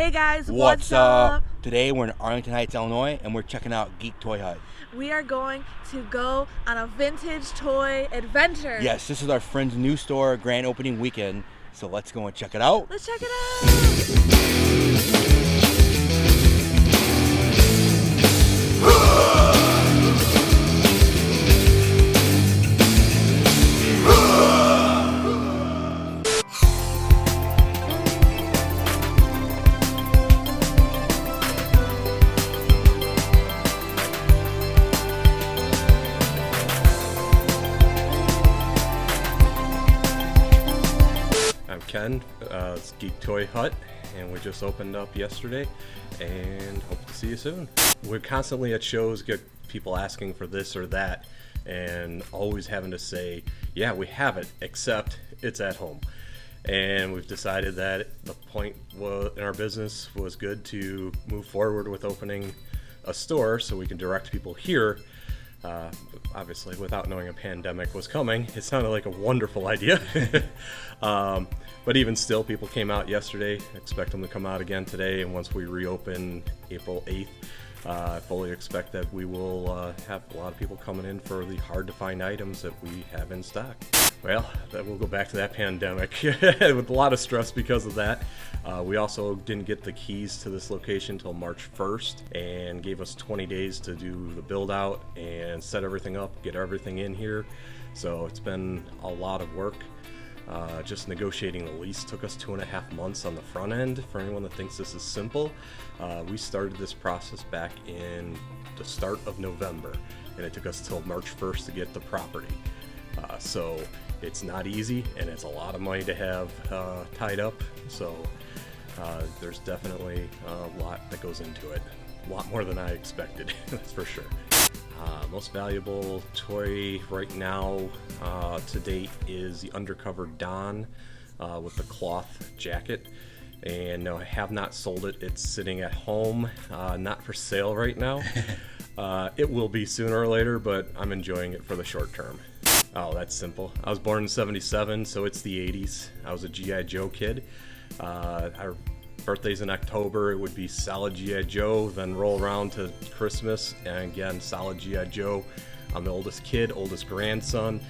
Hey guys, what's up? Today we're in Arlington Heights, Illinois, and we're checking out Geek Toy Hut. We are going to go on a vintage toy adventure. Yes, this is our friend's new store, grand opening weekend. So let's go and check it out. Let's check it out. I'm Ken, it's Geek Toy Hut, and we just opened up yesterday, and hope to see you soon. We're constantly at shows, get people asking for this or that, and always having to say, yeah, we have it, except it's at home. And we've decided that the point in our business was good to move forward with opening a store so we can direct people here. Obviously, without knowing a pandemic was coming, it sounded like a wonderful idea. But even still, people came out yesterday. Expect them to come out again today. And once we reopen April 8th, I fully expect that we will have a lot of people coming in for the hard-to-find items that we have in stock. Well, we'll go back to that pandemic with a lot of stress because of that. We also didn't get the keys to this location until March 1st and gave us 20 days to do the build out and set everything up, get everything in here. So it's been a lot of work. Just negotiating the lease took us 2.5 months on the front end. For anyone that thinks this is simple, we started this process back in the start of November, and it took us till March 1st to get the property. So it's not easy, and it's a lot of money to have tied up. So there's definitely a lot that goes into it. A lot more than I expected, that's for sure. Most valuable toy right now to date is the Undercover Don with the cloth jacket. And no, I have not sold it. It's sitting at home, not for sale right now. It will be sooner or later, but I'm enjoying it for the short term. Oh, that's simple. I was born in '77, so it's the 80s. I was a G.I. Joe kid. Our birthday's in October, it would be solid G.I. Joe, then roll around to Christmas, and again, solid G.I. Joe. I'm the oldest kid, oldest grandson,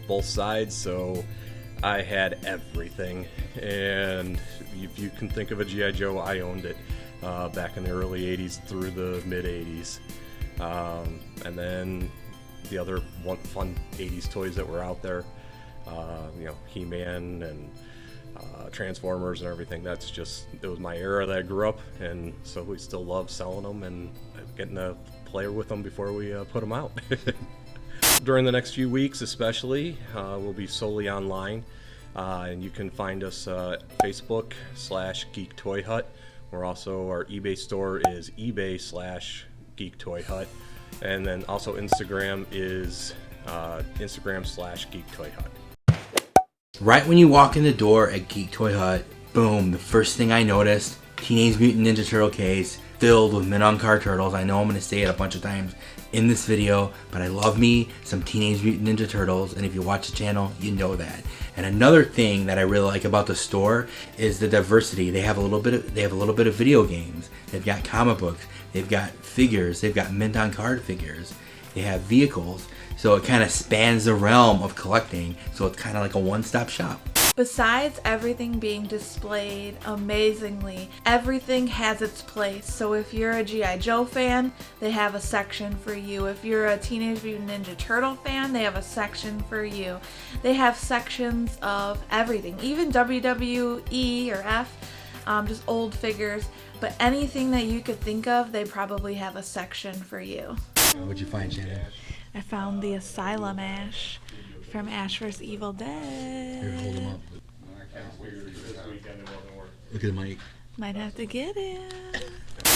both sides, so I had everything. And if you can think of a G.I. Joe, I owned it back in the early 80s through the mid 80s. And then the other fun 80s toys that were out there, He-Man and Transformers and everything. That's just, it was my era that I grew up, and so we still love selling them and getting to play with them before we put them out. During the next few weeks especially, we'll be solely online, and you can find us at Facebook/Geek Toy Hut. We're also, our eBay store is eBay/Geek Toy Hut, and then also Instagram is Instagram/Geek Toy Hut. Right when you walk in the door at Geek Toy Hut, boom, the first thing I noticed, Teenage Mutant Ninja Turtle case filled with mint-on-card turtles. I know I'm going to say it a bunch of times in this video, but I love me some Teenage Mutant Ninja Turtles, and if you watch the channel, you know that. And another thing that I really like about the store is the diversity. They have a little bit of video games. They've got comic books. They've got figures. They've got mint-on-card figures. They have vehicles. So it kind of spans the realm of collecting, so it's kind of like a one-stop shop. Besides everything being displayed amazingly, everything has its place. So if you're a G.I. Joe fan, they have a section for you. If you're a Teenage Mutant Ninja Turtle fan, they have a section for you. They have sections of everything, even WWE or F, just old figures. But anything that you could think of, they probably have a section for you. What'd you find, Shannon? I found the Asylum Ash from Ash vs. Evil Dead. Here, hold him up. Look at the mic. Might have to get it.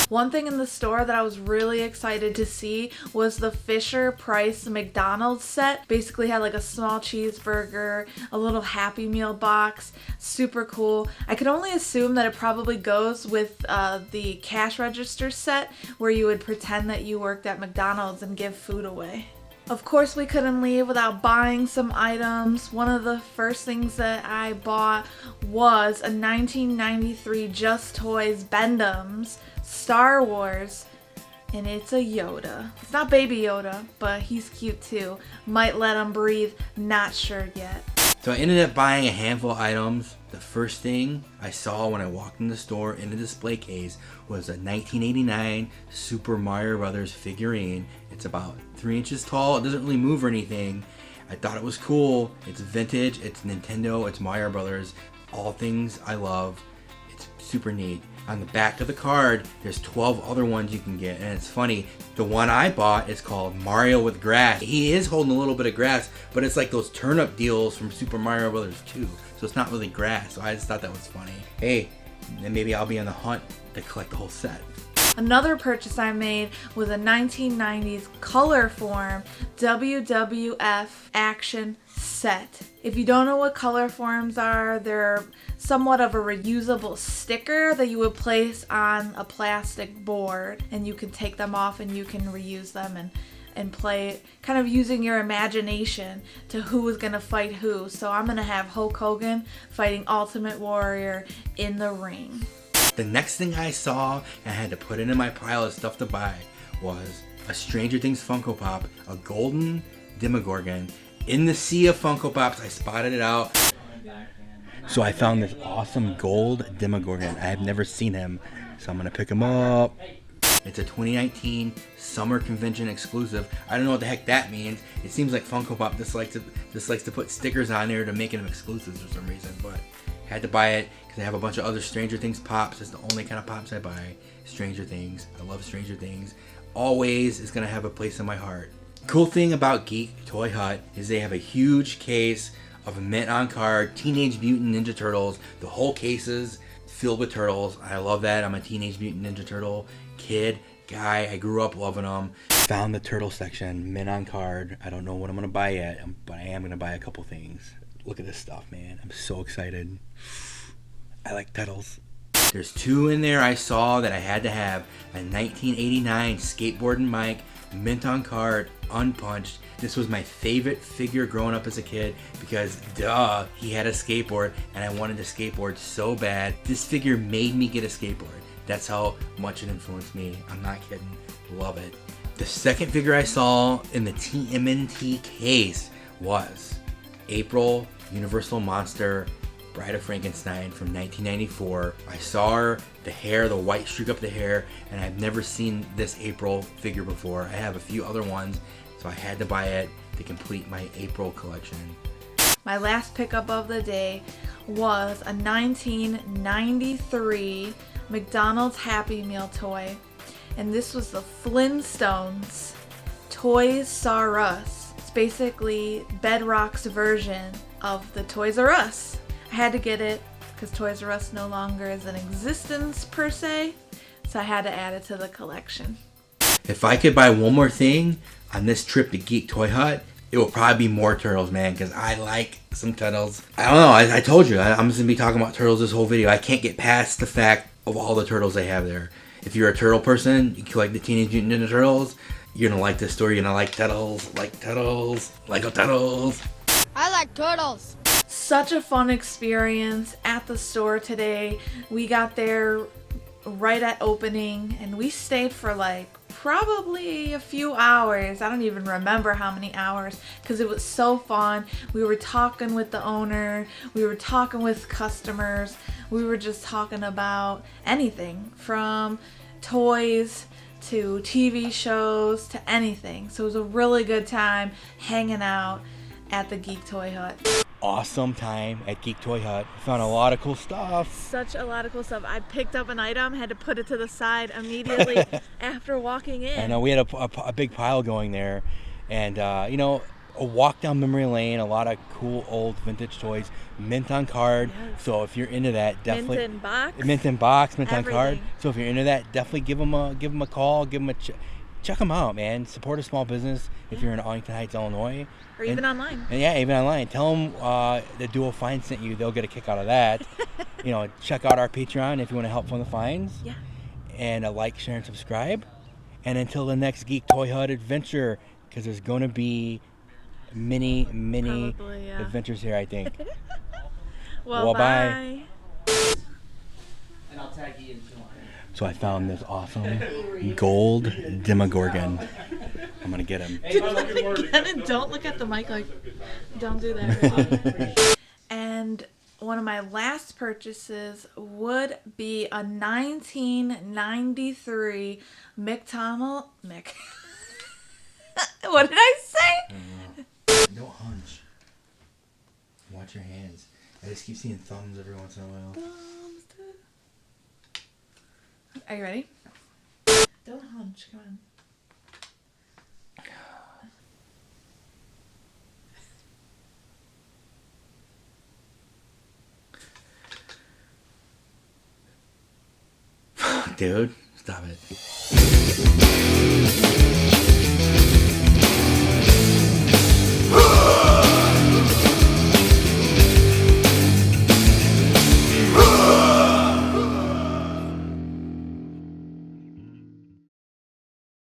One thing in the store that I was really excited to see was the Fisher Price McDonald's set. Basically had like a small cheeseburger, a little Happy Meal box. Super cool. I could only assume that it probably goes with the cash register set where you would pretend that you worked at McDonald's and give food away. Of course, we couldn't leave without buying some items. One of the first things that I bought was a 1993 Just Toys Bend-Ems Star Wars, and it's a Yoda. It's not Baby Yoda, but he's cute too. Might let him breathe, not sure yet. So I ended up buying a handful of items. The first thing I saw when I walked in the store in the display case was a 1989 Super Mario Brothers figurine. It's about 3 inches tall. It doesn't really move or anything. I thought it was cool. It's vintage. It's Nintendo. It's Mario Brothers. All things I love. It's super neat. On the back of the card, there's 12 other ones you can get, and it's funny. The one I bought is called Mario with Grass. He is holding a little bit of grass, but it's like those turnip deals from Super Mario Brothers 2, so it's not really grass. So I just thought that was funny. Hey, then maybe I'll be on the hunt to collect the whole set. Another purchase I made was a 1990s color form WWF action set. If you don't know what color forms are, they're somewhat of a reusable sticker that you would place on a plastic board, and you can take them off and you can reuse them and play, kind of using your imagination to who is going to fight who. So I'm going to have Hulk Hogan fighting Ultimate Warrior in the ring. The next thing I saw and I had to put it in my pile of stuff to buy was a Stranger Things Funko Pop, a golden Demogorgon. In the sea of Funko Pops, I spotted it out. So I found this awesome gold Demogorgon. I have never seen him, so I'm going to pick him up. It's a 2019 Summer Convention exclusive. I don't know what the heck that means. It seems like Funko Pop just likes to put stickers on there to make them exclusives for some reason, but I had to buy it because I have a bunch of other Stranger Things pops. It's the only kind of pops I buy. Stranger Things. I love Stranger Things. Always is going to have a place in my heart. Cool thing about Geek Toy Hut is they have a huge case of mint on card Teenage Mutant Ninja Turtles. The whole case is filled with turtles. I love that. I'm a Teenage Mutant Ninja Turtle kid, guy. I grew up loving them. Found the turtle section, mint on card. I don't know what I'm going to buy yet, but I am going to buy a couple things. Look at this stuff, man. I'm so excited. I like turtles. There's two in there I saw that I had to have. A 1989 skateboarding Mike, mint on card, unpunched. This was my favorite figure growing up as a kid because, duh, he had a skateboard and I wanted a skateboard so bad. This figure made me get a skateboard. That's how much it influenced me. I'm not kidding. Love it. The second figure I saw in the TMNT case was April Universal Monster Bride of Frankenstein from 1994. I saw her, the hair, the white streak up the hair, and I've never seen this April figure before. I have a few other ones, so I had to buy it to complete my April collection. My last pickup of the day was a 1993 McDonald's Happy Meal toy, and this was the Flintstones Toys R Us. It's basically Bedrock's version of the Toys R Us. I had to get it because Toys R Us no longer is in existence per se, so I had to add it to the collection. If I could buy one more thing on this trip to Geek Toy Hut, it will probably be more turtles, man, because I like some turtles. I don't know, I told you, I'm just going to be talking about turtles this whole video. I can't get past the fact of all the turtles they have there. If you're a turtle person, you like the Teenage Mutant Ninja Turtles, you're going to like this story. You're going to like turtles, Lego turtles. I like turtles. Such a fun experience at the store today. We got there right at opening and we stayed for like probably a few hours. I don't even remember how many hours because it was so fun. We were talking with the owner, we were talking with customers, we were just talking about anything from toys to TV shows to anything. So it was a really good time hanging out at the Geek Toy Hut. Awesome time at Geek Toy Hut. Found a lot of cool stuff. Such a lot of cool stuff. I picked up an item, had to put it to the side immediately after walking in. I know we had a big pile going there, and a walk down memory lane. A lot of cool old vintage toys, mint on card. Yes. So if you're into that, definitely mint in box, mint in box, mint everything. on card. So if you're into that, definitely give them a call, give them check them out, man. Support a small business if you're in Arlington Heights, Illinois. Or even online. And yeah, even online. Tell them the Dual Find sent you. They'll get a kick out of that. Check out our Patreon if you want to help fund the finds. Yeah. And like, share, and subscribe. And until the next Geek Toy Hut adventure, because there's going to be many Probably, yeah. adventures here, I think. Well, bye. And I'll tag you in if you want. So I found this awesome gold Demogorgon. I'm going to get him. Don't look at the mic like, don't do that. And one of my last purchases would be a 1993 Mcdonald. What did I say? Don't hunch. Watch your hands. I just keep seeing thumbs every once in a while. Are you ready? Don't hunch. Come on. Dude, stop it.